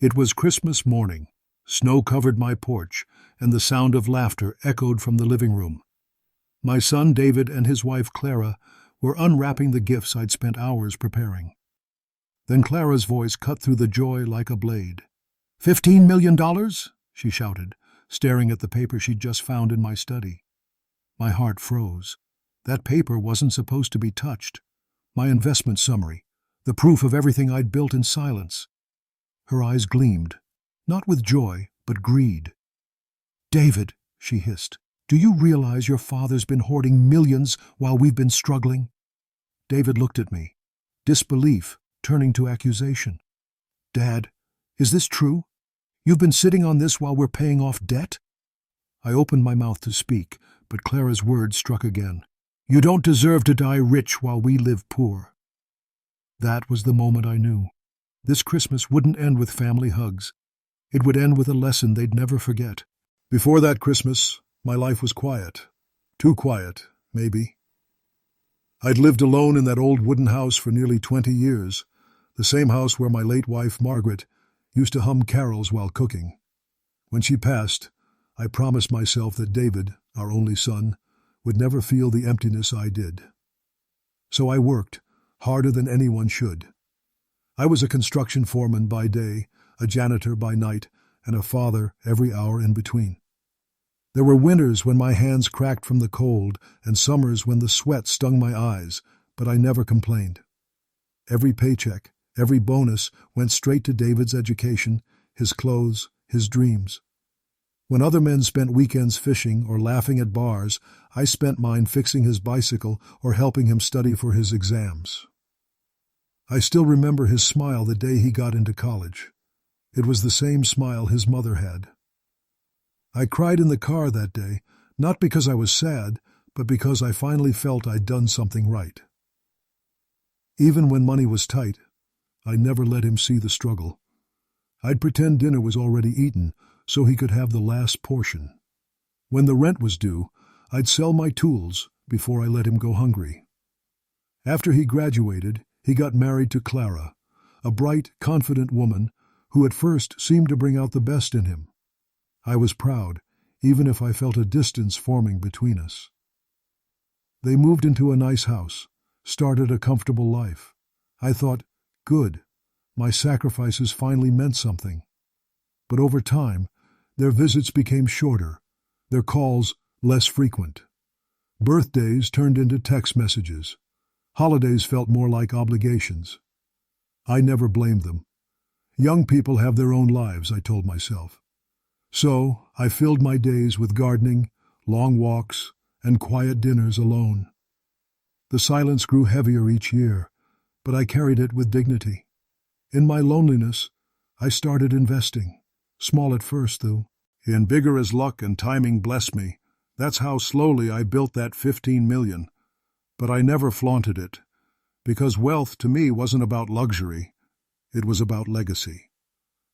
It was Christmas morning. Snow covered my porch, and the sound of laughter echoed from the living room. My son David and his wife Clara were unwrapping the gifts I'd spent hours preparing. Then Clara's voice cut through the joy like a blade. $15 million? She shouted, staring at the paper she'd just found in my study. My heart froze. That paper wasn't supposed to be touched. My investment summary, the proof of everything I'd built in silence. Her eyes gleamed, not with joy, but greed. "David," she hissed, "do you realize your father's been hoarding millions while we've been struggling?" David looked at me, disbelief turning to accusation. "Dad, is this true? You've been sitting on this while we're paying off debt?" I opened my mouth to speak, but Clara's words struck again. "You don't deserve to die rich while we live poor." That was the moment I knew. This Christmas wouldn't end with family hugs. It would end with a lesson they'd never forget. Before that Christmas, my life was quiet. Too quiet, maybe. I'd lived alone in that old wooden house for nearly 20 years, the same house where my late wife, Margaret, used to hum carols while cooking. When she passed, I promised myself that David, our only son, would never feel the emptiness I did. So I worked, harder than anyone should. I was a construction foreman by day, a janitor by night, and a father every hour in between. There were winters when my hands cracked from the cold and summers when the sweat stung my eyes, but I never complained. Every paycheck, every bonus went straight to David's education, his clothes, his dreams. When other men spent weekends fishing or laughing at bars, I spent mine fixing his bicycle or helping him study for his exams. I still remember his smile the day he got into college. It was the same smile his mother had. I cried in the car that day, not because I was sad, but because I finally felt I'd done something right. Even when money was tight, I never let him see the struggle. I'd pretend dinner was already eaten so he could have the last portion. When the rent was due, I'd sell my tools before I let him go hungry. After he graduated, he got married to Clara, a bright, confident woman who at first seemed to bring out the best in him. I was proud, even if I felt a distance forming between us. They moved into a nice house, started a comfortable life. I thought, good, my sacrifices finally meant something. But over time, their visits became shorter, their calls less frequent. Birthdays turned into text messages. Holidays felt more like obligations. I never blamed them. Young people have their own lives, I told myself. So I filled my days with gardening, long walks, and quiet dinners alone. The silence grew heavier each year, but I carried it with dignity. In my loneliness, I started investing. Small at first, though. In bigger as luck and timing blessed me. That's how slowly I built that $15 million. But I never flaunted it, because wealth to me wasn't about luxury. It was about legacy.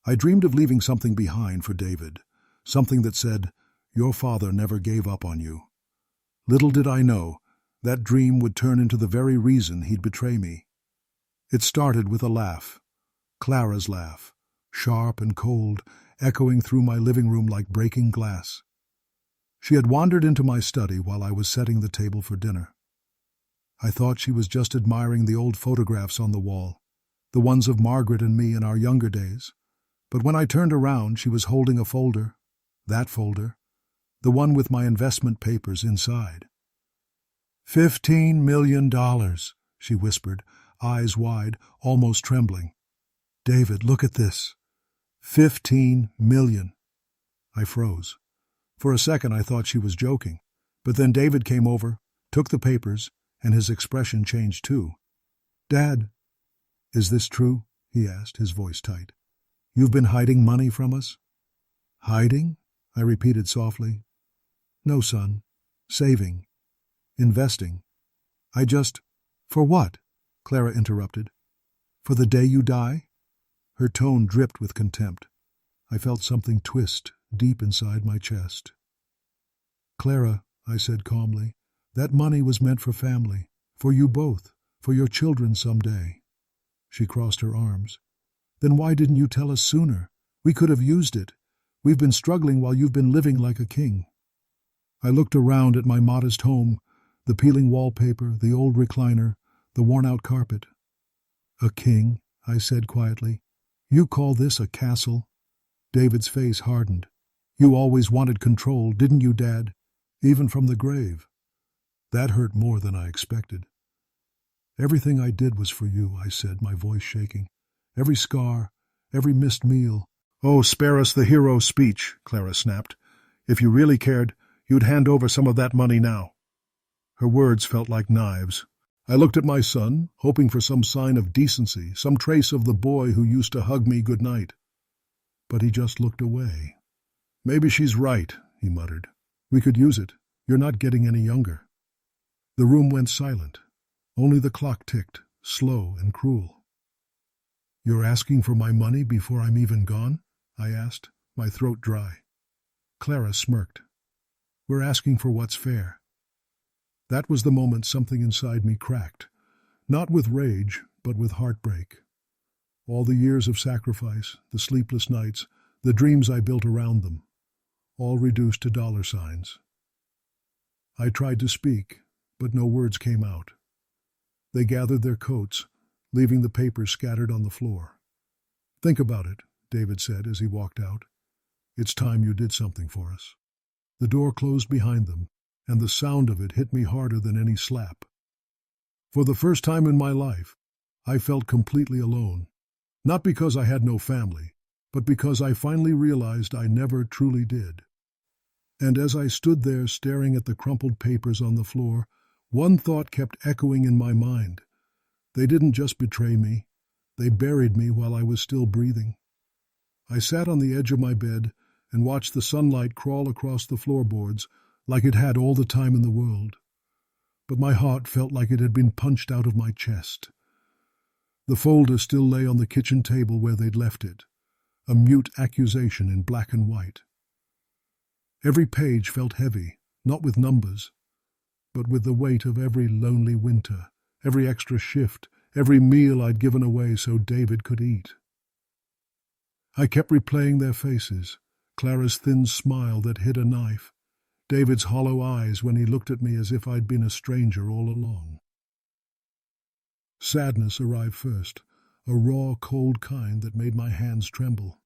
I dreamed of leaving something behind for David, something that said, "Your father never gave up on you." Little did I know, that dream would turn into the very reason he'd betray me. It started with a laugh, Clara's laugh, sharp and cold, echoing through my living room like breaking glass. She had wandered into my study while I was setting the table for dinner. I thought she was just admiring the old photographs on the wall, the ones of Margaret and me in our younger days. But when I turned around, she was holding a folder, that folder, the one with my investment papers inside. $15 million, she whispered, eyes wide, almost trembling. "David, look at this. 15 million. I froze. For a second I thought she was joking, but then David came over, took the papers, and his expression changed too. "Dad, is this true?" he asked, his voice tight. "You've been hiding money from us?" "Hiding?" I repeated softly. "No, son. Saving. Investing. I just—" "For what?" Clara interrupted. "For the day you die?" Her tone dripped with contempt. I felt something twist deep inside my chest. "Clara," I said calmly, "that money was meant for family, for you both, for your children someday." She crossed her arms. "Then why didn't you tell us sooner? We could have used it. We've been struggling while you've been living like a king." I looked around at my modest home, the peeling wallpaper, the old recliner, the worn-out carpet. "A king," I said quietly. "You call this a castle?" David's face hardened. "You always wanted control, didn't you, Dad? Even from the grave." That hurt more than I expected. "Everything I did was for you," I said, my voice shaking. "Every scar, every missed meal." "Oh, spare us the hero speech," Clara snapped. "If you really cared, you'd hand over some of that money now." Her words felt like knives. I looked at my son, hoping for some sign of decency, some trace of the boy who used to hug me good night. But he just looked away. "Maybe she's right," he muttered. "We could use it. You're not getting any younger." The room went silent. Only the clock ticked, slow and cruel. "You're asking for my money before I'm even gone?" I asked, my throat dry. Clara smirked. "We're asking for what's fair." That was the moment something inside me cracked, not with rage, but with heartbreak. All the years of sacrifice, the sleepless nights, the dreams I built around them, all reduced to dollar signs. I tried to speak, but no words came out. They gathered their coats, leaving the papers scattered on the floor. "Think about it," David said as he walked out. "It's time you did something for us." The door closed behind them, and the sound of it hit me harder than any slap. For the first time in my life, I felt completely alone. Not because I had no family, but because I finally realized I never truly did. And as I stood there staring at the crumpled papers on the floor, one thought kept echoing in my mind. They didn't just betray me. They buried me while I was still breathing. I sat on the edge of my bed and watched the sunlight crawl across the floorboards like it had all the time in the world. But my heart felt like it had been punched out of my chest. The folder still lay on the kitchen table where they'd left it, a mute accusation in black and white. Every page felt heavy, not with numbers, but with the weight of every lonely winter, every extra shift, every meal I'd given away so David could eat. I kept replaying their faces, Clara's thin smile that hid a knife, David's hollow eyes when he looked at me as if I'd been a stranger all along. Sadness arrived first, a raw, cold kind that made my hands tremble.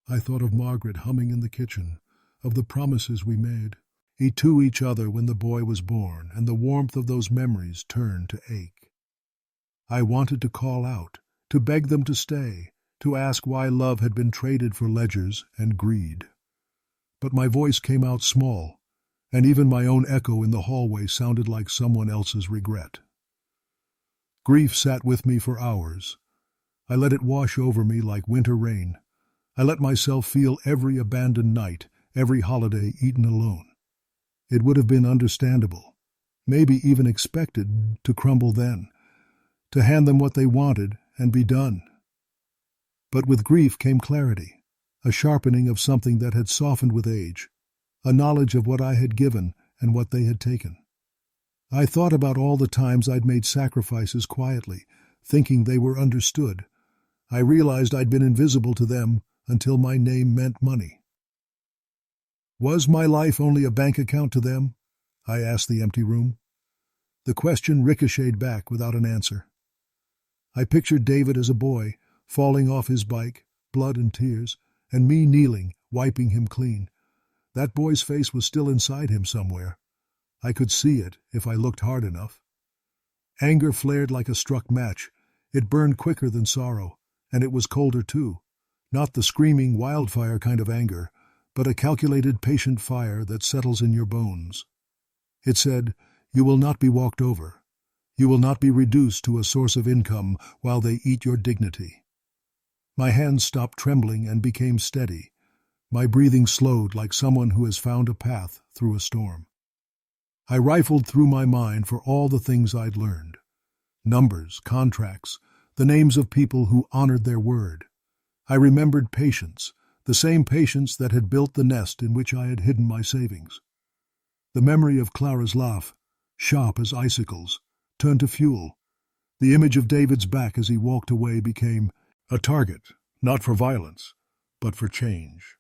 I thought of Margaret humming in the kitchen, of the promises we made, to each other when the boy was born, and the warmth of those memories turned to ache. I wanted to call out, to beg them to stay, to ask why love had been traded for ledgers and greed. But my voice came out small, and even my own echo in the hallway sounded like someone else's regret. Grief sat with me for hours. I let it wash over me like winter rain. I let myself feel every abandoned night, every holiday eaten alone. It would have been understandable, maybe even expected, to crumble then, to hand them what they wanted and be done. But with grief came clarity, a sharpening of something that had softened with age, a knowledge of what I had given and what they had taken. I thought about all the times I'd made sacrifices quietly, thinking they were understood. I realized I'd been invisible to them until my name meant money. Was my life only a bank account to them? I asked the empty room. The question ricocheted back without an answer. I pictured David as a boy, falling off his bike, blood and tears, and me kneeling, wiping him clean. That boy's face was still inside him somewhere. I could see it if I looked hard enough. Anger flared like a struck match. It burned quicker than sorrow, and it was colder too. Not the screaming wildfire kind of anger, but a calculated, patient fire that settles in your bones. It said, "You will not be walked over. You will not be reduced to a source of income while they eat your dignity." My hands stopped trembling and became steady. My breathing slowed like someone who has found a path through a storm. I rifled through my mind for all the things I'd learned. Numbers, contracts, the names of people who honored their word. I remembered patience, the same patience that had built the nest in which I had hidden my savings. The memory of Clara's laugh, sharp as icicles, turned to fuel. The image of David's back as he walked away became a target, not for violence, but for change.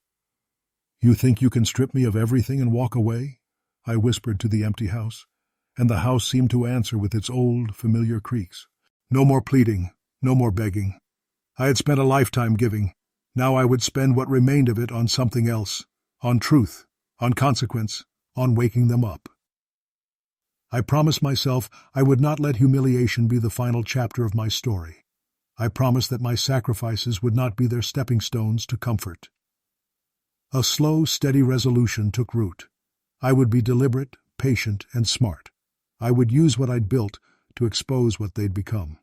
"You think you can strip me of everything and walk away?" I whispered to the empty house, and the house seemed to answer with its old, familiar creaks. No more pleading, no more begging. I had spent a lifetime giving. Now I would spend what remained of it on something else, on truth, on consequence, on waking them up. I promised myself I would not let humiliation be the final chapter of my story. I promised that my sacrifices would not be their stepping stones to comfort. A slow, steady resolution took root. I would be deliberate, patient, and smart. I would use what I'd built to expose what they'd become.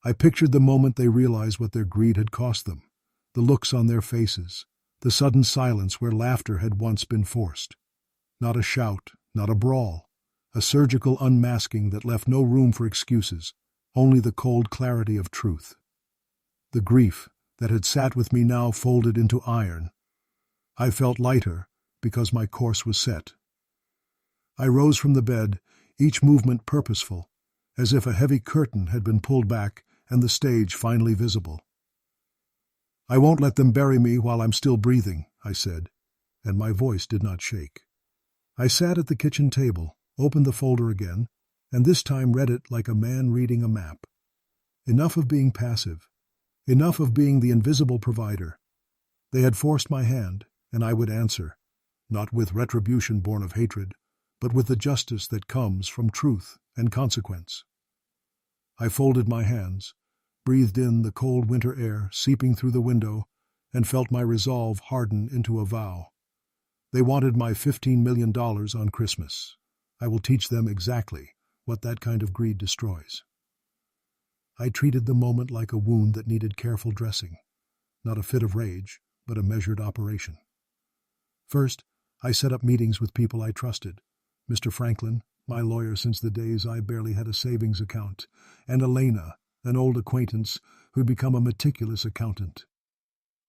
I pictured the moment they realized what their greed had cost them, the looks on their faces, the sudden silence where laughter had once been forced. Not a shout, not a brawl, a surgical unmasking that left no room for excuses, only the cold clarity of truth. The grief that had sat with me now folded into iron. I felt lighter because my course was set. I rose from the bed, each movement purposeful, as if a heavy curtain had been pulled back and the stage finally visible. "I won't let them bury me while I'm still breathing," I said, and my voice did not shake. I sat at the kitchen table, opened the folder again, and this time read it like a man reading a map. Enough of being passive. Enough of being the invisible provider. They had forced my hand, and I would answer, not with retribution born of hatred, but with the justice that comes from truth and consequence. I folded my hands, breathed in the cold winter air seeping through the window, and felt my resolve harden into a vow. They wanted my $15 million on Christmas. I will teach them exactly what that kind of greed destroys. I treated the moment like a wound that needed careful dressing, not a fit of rage, but a measured operation. First, I set up meetings with people I trusted. Mr. Franklin, my lawyer since the days I barely had a savings account, and Elena, an old acquaintance who'd become a meticulous accountant.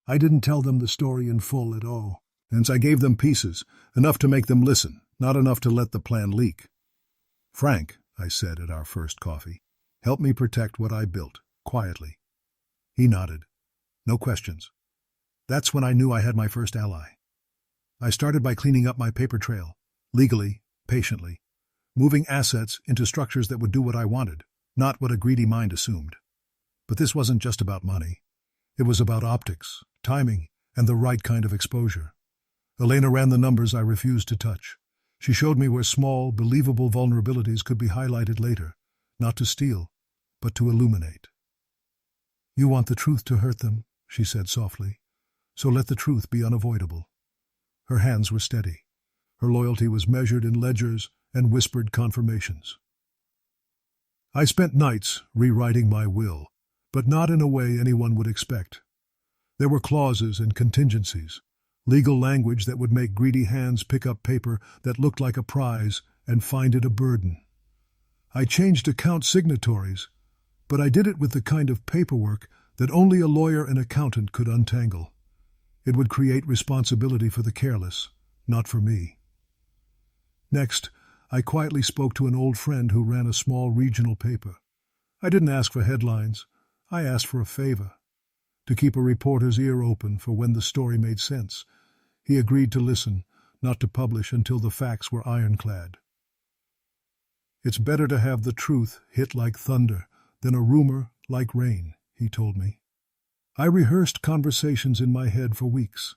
I didn't tell them the story in full at all, and I gave them pieces, enough to make them listen, not enough to let the plan leak. "Frank," I said at our first coffee, "help me protect what I built, quietly." He nodded. No questions. That's when I knew I had my first ally. I started by cleaning up my paper trail, legally, patiently, moving assets into structures that would do what I wanted, not what a greedy mind assumed. But this wasn't just about money. It was about optics, timing, and the right kind of exposure. Elena ran the numbers I refused to touch. She showed me where small, believable vulnerabilities could be highlighted later, not to steal, but to illuminate. "You want the truth to hurt them," she said softly, "so let the truth be unavoidable." Her hands were steady. Her loyalty was measured in ledgers and whispered confirmations. I spent nights rewriting my will, but not in a way anyone would expect. There were clauses and contingencies, legal language that would make greedy hands pick up paper that looked like a prize and find it a burden. I changed account signatories, but I did it with the kind of paperwork that only a lawyer and accountant could untangle. It would create responsibility for the careless, not for me. Next, I quietly spoke to an old friend who ran a small regional paper. I didn't ask for headlines. I asked for a favor, to keep a reporter's ear open for when the story made sense. He agreed to listen, not to publish until the facts were ironclad. "It's better to have the truth hit like thunder than a rumor like rain," he told me. I rehearsed conversations in my head for weeks.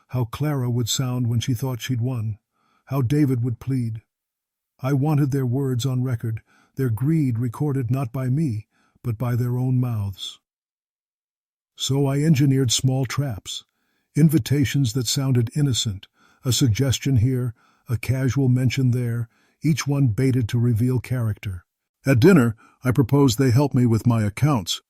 How Clara would sound when she thought she'd won. How David would plead. I wanted their words on record, their greed recorded not by me, but by their own mouths. So I engineered small traps, invitations that sounded innocent, a suggestion here, a casual mention there, each one baited to reveal character. At dinner, I proposed they help me with my accounts,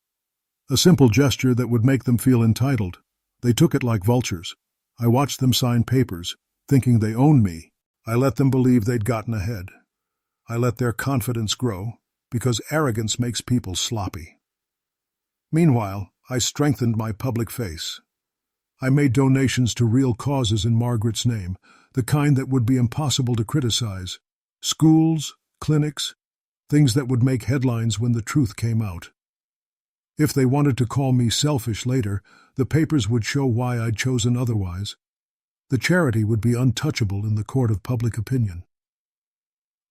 a simple gesture that would make them feel entitled. They took it like vultures. I watched them sign papers, thinking they owned me. I let them believe they'd gotten ahead. I let their confidence grow, because arrogance makes people sloppy. Meanwhile, I strengthened my public face. I made donations to real causes in Margaret's name, the kind that would be impossible to criticize. Schools, clinics, things that would make headlines when the truth came out. If they wanted to call me selfish later, The papers would show why I'd chosen otherwise. The charity would be untouchable in the court of public opinion.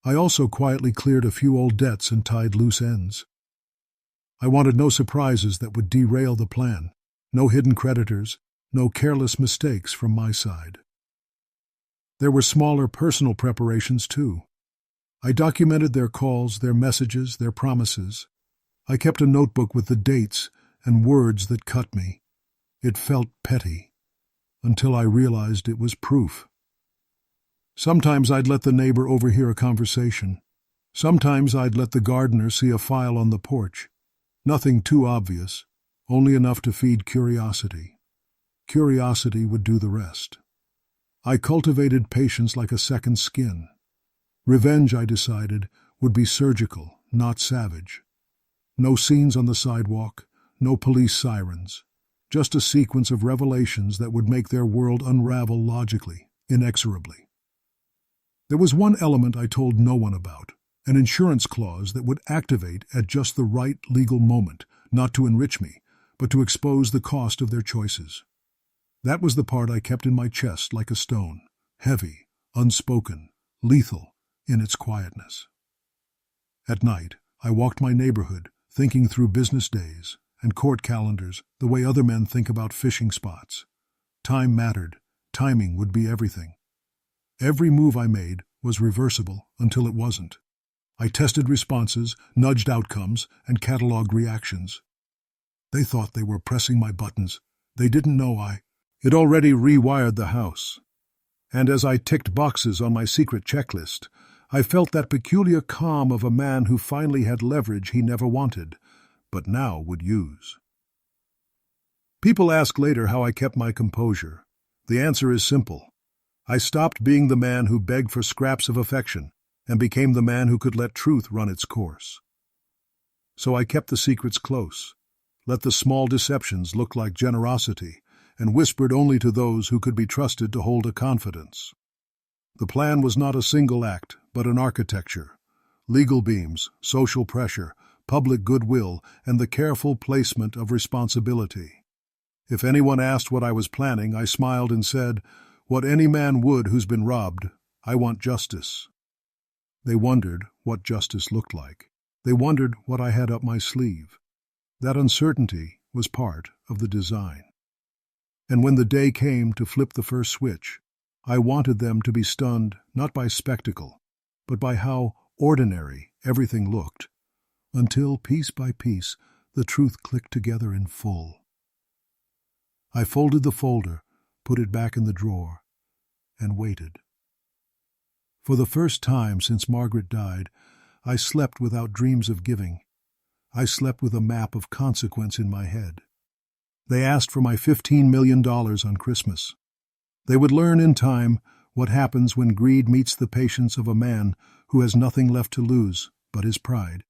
I also quietly cleared a few old debts and tied loose ends. I wanted no surprises that would derail the plan, no hidden creditors, no careless mistakes from my side. There were smaller personal preparations too. I documented their calls, their messages, their promises. I kept a notebook with the dates and words that cut me. It felt petty, until I realized it was proof. Sometimes I'd let the neighbor overhear a conversation. Sometimes I'd let the gardener see a file on the porch. Nothing too obvious, only enough to feed curiosity. Curiosity would do the rest. I cultivated patience like a second skin. Revenge, I decided, would be surgical, not savage. No scenes on the sidewalk, no police sirens. Just a sequence of revelations that would make their world unravel logically, inexorably. There was one element I told no one about, an insurance clause that would activate at just the right legal moment, not to enrich me, but to expose the cost of their choices. That was the part I kept in my chest like a stone, heavy, unspoken, lethal in its quietness. At night, I walked my neighborhood, thinking through business days and court calendars the way other men think about fishing spots. Time mattered. Timing would be everything. Every move I made was reversible until it wasn't. I tested responses, nudged outcomes, and cataloged reactions. They thought they were pressing my buttons. They didn't know It already rewired the house. And as I ticked boxes on my secret checklist, I felt that peculiar calm of a man who finally had leverage he never wanted, but now would use. People ask later how I kept my composure. The answer is simple. I stopped being the man who begged for scraps of affection and became the man who could let truth run its course. So I kept the secrets close, let the small deceptions look like generosity, and whispered only to those who could be trusted to hold a confidence. The plan was not a single act, but an architecture. Legal beams, social pressure, public goodwill, and the careful placement of responsibility. If anyone asked what I was planning, I smiled and said, "What any man would who's been robbed, I want justice." They wondered what justice looked like. They wondered what I had up my sleeve. That uncertainty was part of the design. And when the day came to flip the first switch, I wanted them to be stunned not by spectacle, but by how ordinary everything looked, until piece by piece the truth clicked together in full. I folded the folder, put it back in the drawer, and waited. For the first time since Margaret died, I slept without dreams of giving. I slept with a map of consequence in my head. They asked for my $15 million on Christmas. They would learn in time what happens when greed meets the patience of a man who has nothing left to lose but his pride.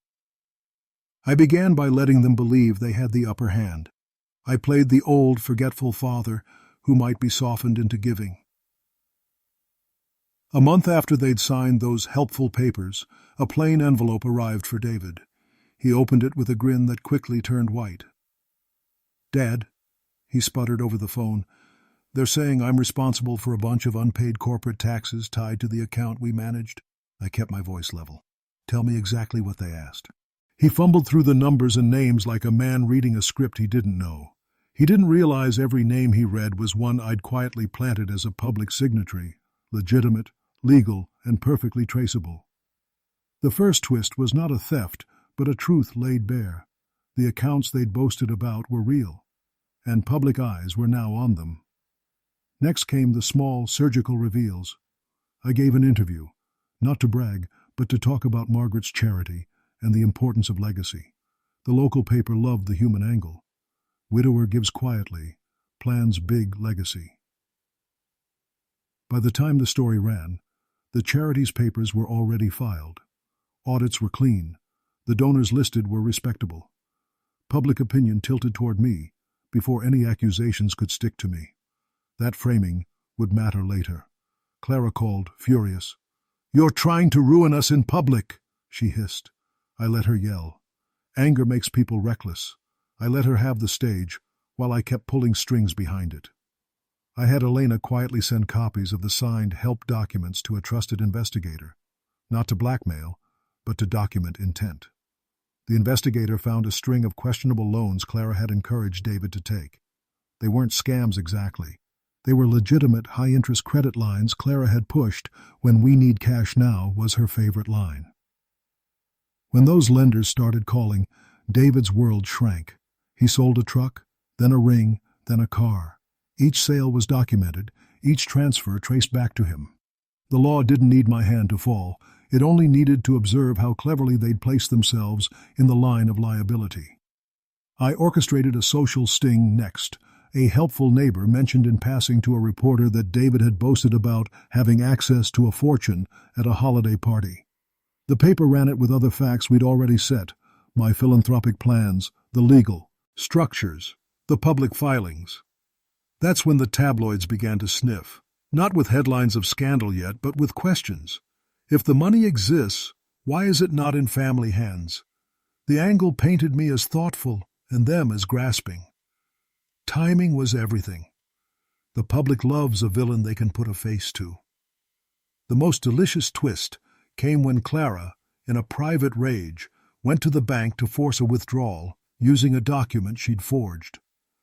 I began by letting them believe they had the upper hand. I played the old, forgetful father who might be softened into giving. A month after they'd signed those helpful papers, a plain envelope arrived for David. He opened it with a grin that quickly turned white. "Dad," he sputtered over the phone, "they're saying I'm responsible for a bunch of unpaid corporate taxes tied to the account we managed." I kept my voice level. "Tell me exactly what they asked." He fumbled through the numbers and names like a man reading a script he didn't know. He didn't realize every name he read was one I'd quietly planted as a public signatory, legitimate, legal, and perfectly traceable. The first twist was not a theft, but a truth laid bare. The accounts they'd boasted about were real, and public eyes were now on them. Next came the small, surgical reveals. I gave an interview, not to brag, but to talk about Margaret's charity and the importance of legacy. The local paper loved the human angle. Widower gives quietly, plans big legacy. By the time the story ran, the charity's papers were already filed. Audits were clean. The donors listed were respectable. Public opinion tilted toward me before any accusations could stick to me. That framing would matter later. Clara called, furious. "You're trying to ruin us in public," she hissed. I let her yell. Anger makes people reckless. I let her have the stage, while I kept pulling strings behind it. I had Elena quietly send copies of the signed help documents to a trusted investigator, not to blackmail, but to document intent. The investigator found a string of questionable loans Clara had encouraged David to take. They weren't scams exactly. They were legitimate high-interest credit lines Clara had pushed when "we need cash now" was her favorite line. When those lenders started calling, David's world shrank. He sold a truck, then a ring, then a car. Each sale was documented, each transfer traced back to him. The law didn't need my hand to fall. It only needed to observe how cleverly they'd placed themselves in the line of liability. I orchestrated a social sting next. A helpful neighbor mentioned in passing to a reporter that David had boasted about having access to a fortune at a holiday party. The paper ran it with other facts we'd already set: my philanthropic plans, the legal structures, the public filings. That's when the tabloids began to sniff, not with headlines of scandal yet, but with questions. If the money exists, why is it not in family hands? The angle painted me as thoughtful and them as grasping. Timing was everything. The public loves a villain they can put a face to. The most delicious twist came when Clara, in a private rage, went to the bank to force a withdrawal using a document she'd forged,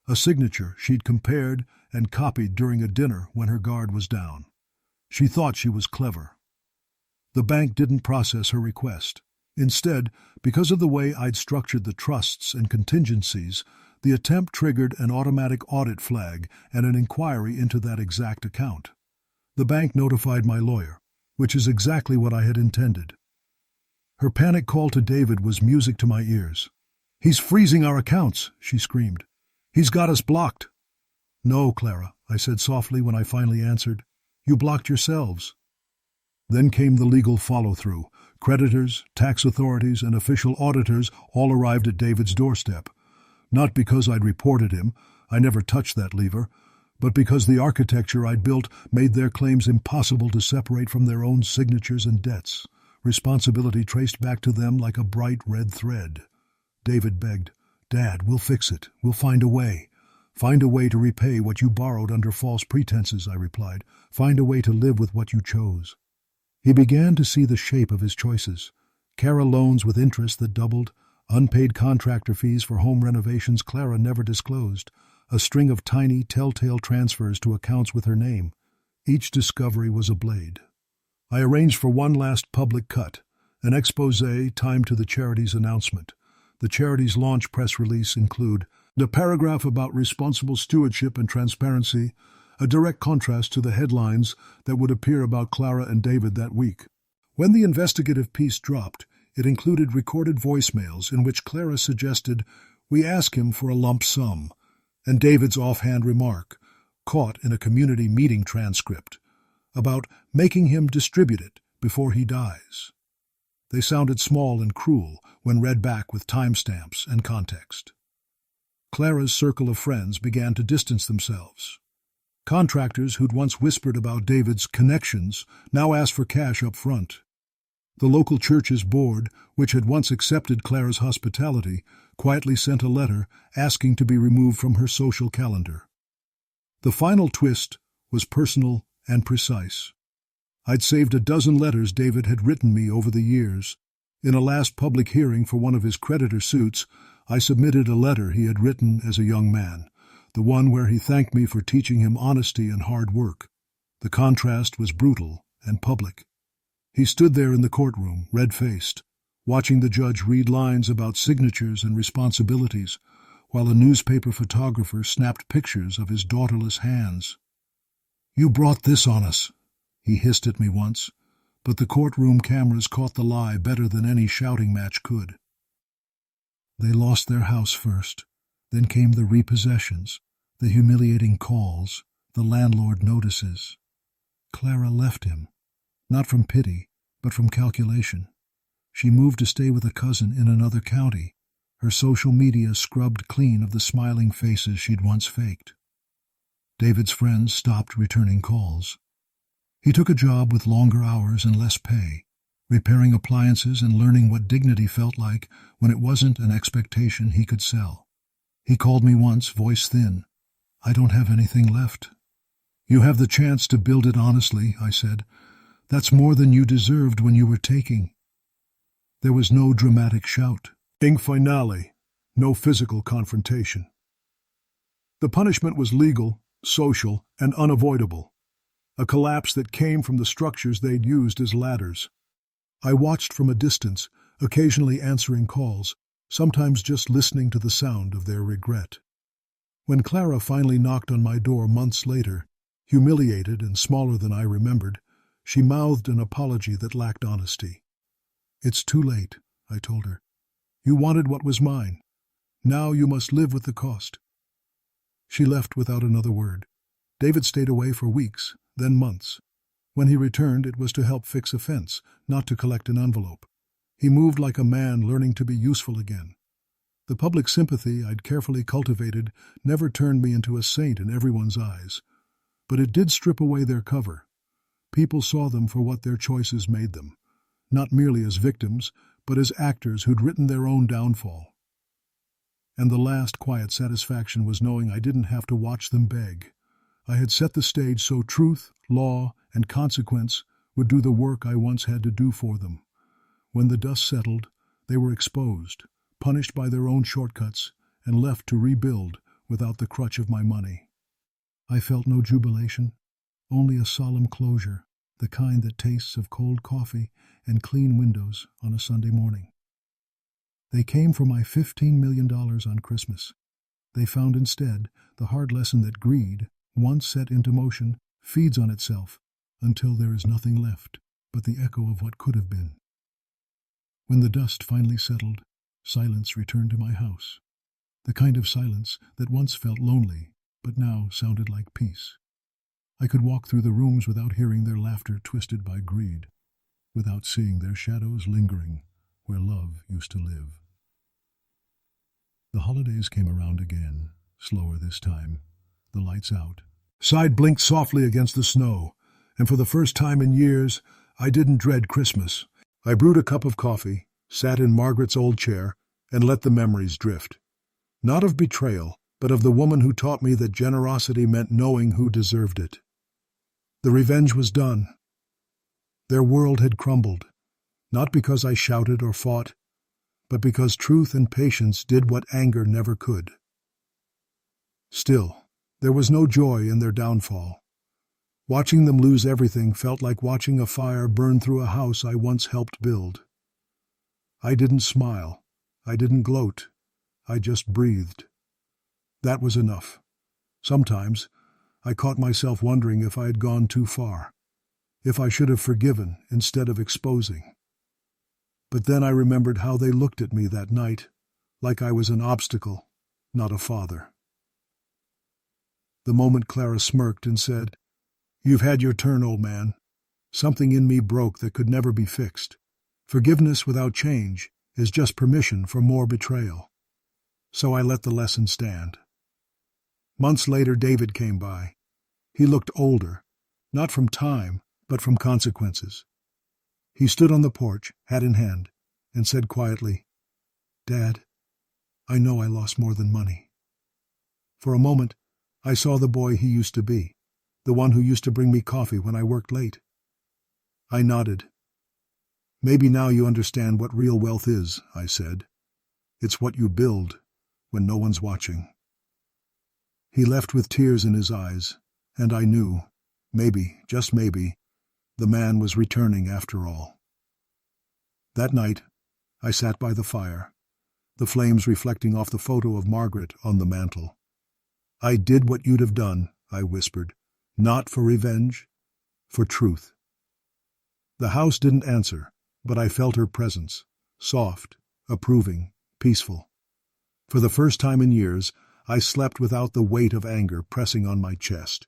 a signature she'd compared and copied during a dinner when her guard was down. She thought she was clever. The bank didn't process her request. Instead, because of the way I'd structured the trusts and contingencies, the attempt triggered an automatic audit flag and an inquiry into that exact account. The bank notified my lawyer, which is exactly what I had intended. Her panic call to David was music to my ears. "He's freezing our accounts," she screamed. "He's got us blocked." "No, Clara," I said softly when I finally answered. "You blocked yourselves." Then came the legal follow-through. Creditors, tax authorities, and official auditors all arrived at David's doorstep. Not because I'd reported him, I never touched that lever, but because the architecture I'd built made their claims impossible to separate from their own signatures and debts. Responsibility traced back to them like a bright red thread. David begged, "Dad, we'll fix it. We'll find a way. Find a way to repay what you borrowed under false pretenses," I replied. "Find a way to live with what you chose." He began to see the shape of his choices. Cara loans with interest that doubled, unpaid contractor fees for home renovations Clara never disclosed, a string of tiny, telltale transfers to accounts with her name. Each discovery was a blade. I arranged for one last public cut, an exposé timed to the charity's announcement. The charity's launch press release include the paragraph about responsible stewardship and transparency, a direct contrast to the headlines that would appear about Clara and David that week. When the investigative piece dropped, it included recorded voicemails in which Clara suggested we ask him for a lump sum, and David's offhand remark, caught in a community meeting transcript, about making him distribute it before he dies. They sounded small and cruel when read back with timestamps and context. Clara's circle of friends began to distance themselves. Contractors who'd once whispered about David's connections now asked for cash up front. The local church's board, which had once accepted Clara's hospitality, quietly sent a letter asking to be removed from her social calendar. The final twist was personal and precise. I'd saved a dozen letters David had written me over the years. In a last public hearing for one of his creditor suits, I submitted a letter he had written as a young man, the one where he thanked me for teaching him honesty and hard work. The contrast was brutal and public. He stood there in the courtroom, red-faced, watching the judge read lines about signatures and responsibilities, while a newspaper photographer snapped pictures of his daughterless hands. "You brought this on us," he hissed at me once, but the courtroom cameras caught the lie better than any shouting match could. They lost their house first. Then came the repossessions, the humiliating calls, the landlord notices. Clara left him, not from pity, but from calculation. She moved to stay with a cousin in another county, her social media scrubbed clean of the smiling faces she'd once faked. David's friends stopped returning calls. He took a job with longer hours and less pay, repairing appliances and learning what dignity felt like when it wasn't an expectation he could sell. He called me once, voice thin. I don't have anything left. You have the chance to build it honestly, I said. That's more than you deserved when you were taking. There was no dramatic shout. Finale. No physical confrontation. The punishment was legal, social, and unavoidable. A collapse that came from the structures they'd used as ladders. I watched from a distance, occasionally answering calls, sometimes just listening to the sound of their regret. When Clara finally knocked on my door months later, humiliated and smaller than I remembered, she mouthed an apology that lacked honesty. It's too late, I told her. You wanted what was mine. Now you must live with the cost. She left without another word. David stayed away for weeks, then months. When he returned, it was to help fix a fence, not to collect an envelope. He moved like a man learning to be useful again. The public sympathy I'd carefully cultivated never turned me into a saint in everyone's eyes. But it did strip away their cover. People saw them for what their choices made them, not merely as victims, but as actors who'd written their own downfall. And the last quiet satisfaction was knowing I didn't have to watch them beg. I had set the stage so truth, law, and consequence would do the work I once had to do for them. When the dust settled, they were exposed, punished by their own shortcuts, and left to rebuild without the crutch of my money. I felt no jubilation, only a solemn closure, the kind that tastes of cold coffee and clean windows on a Sunday morning. They came for my $15 million on Christmas. They found instead the hard lesson that greed, once set into motion, feeds on itself until there is nothing left but the echo of what could have been. When the dust finally settled, silence returned to my house. The kind of silence that once felt lonely, but now sounded like peace. I could walk through the rooms without hearing their laughter twisted by greed, without seeing their shadows lingering where love used to live. The holidays came around again, slower this time, the lights out. Side blinked softly against the snow, and for the first time in years, I didn't dread Christmas. I brewed a cup of coffee, sat in Margaret's old chair, and let the memories drift. Not of betrayal, but of the woman who taught me that generosity meant knowing who deserved it. The revenge was done. Their world had crumbled, not because I shouted or fought, but because truth and patience did what anger never could. Still, there was no joy in their downfall. Watching them lose everything felt like watching a fire burn through a house I once helped build. I didn't smile. I didn't gloat. I just breathed. That was enough. Sometimes, I caught myself wondering if I had gone too far, if I should have forgiven instead of exposing. But then I remembered how they looked at me that night, like I was an obstacle, not a father. The moment Clara smirked and said, "You've had your turn, old man," something in me broke that could never be fixed. Forgiveness without change is just permission for more betrayal. So I let the lesson stand. Months later, David came by. He looked older, not from time, but from consequences. He stood on the porch, hat in hand, and said quietly, "Dad, I know I lost more than money." For a moment, I saw the boy he used to be, the one who used to bring me coffee when I worked late. I nodded. "Maybe now you understand what real wealth is," I said. "It's what you build when no one's watching." He left with tears in his eyes, and I knew, maybe, just maybe, the man was returning after all. That night, I sat by the fire, the flames reflecting off the photo of Margaret on the mantel. "I did what you'd have done," I whispered, "not for revenge, for truth." The house didn't answer, but I felt her presence, soft, approving, peaceful. For the first time in years, I slept without the weight of anger pressing on my chest.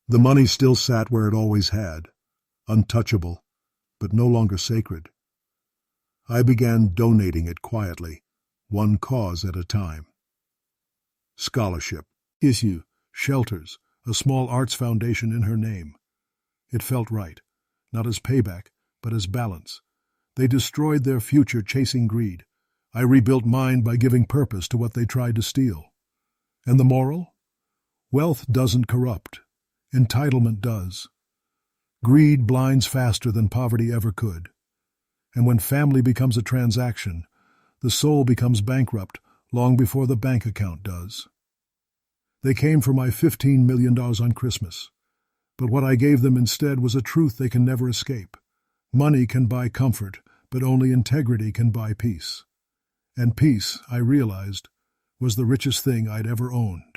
The money still sat where it always had, untouchable, but no longer sacred. I began donating it quietly, one cause at a time. Scholarship, issue, shelters, a small arts foundation in her name. It felt right, not as payback, but as balance. They destroyed their future chasing greed. I rebuilt mine by giving purpose to what they tried to steal. And the moral? Wealth doesn't corrupt. Entitlement does. Greed blinds faster than poverty ever could. And when family becomes a transaction, the soul becomes bankrupt long before the bank account does. They came for my $15 million on Christmas, but what I gave them instead was a truth they can never escape. Money can buy comfort, but only integrity can buy peace. And peace, I realized, was the richest thing I'd ever owned.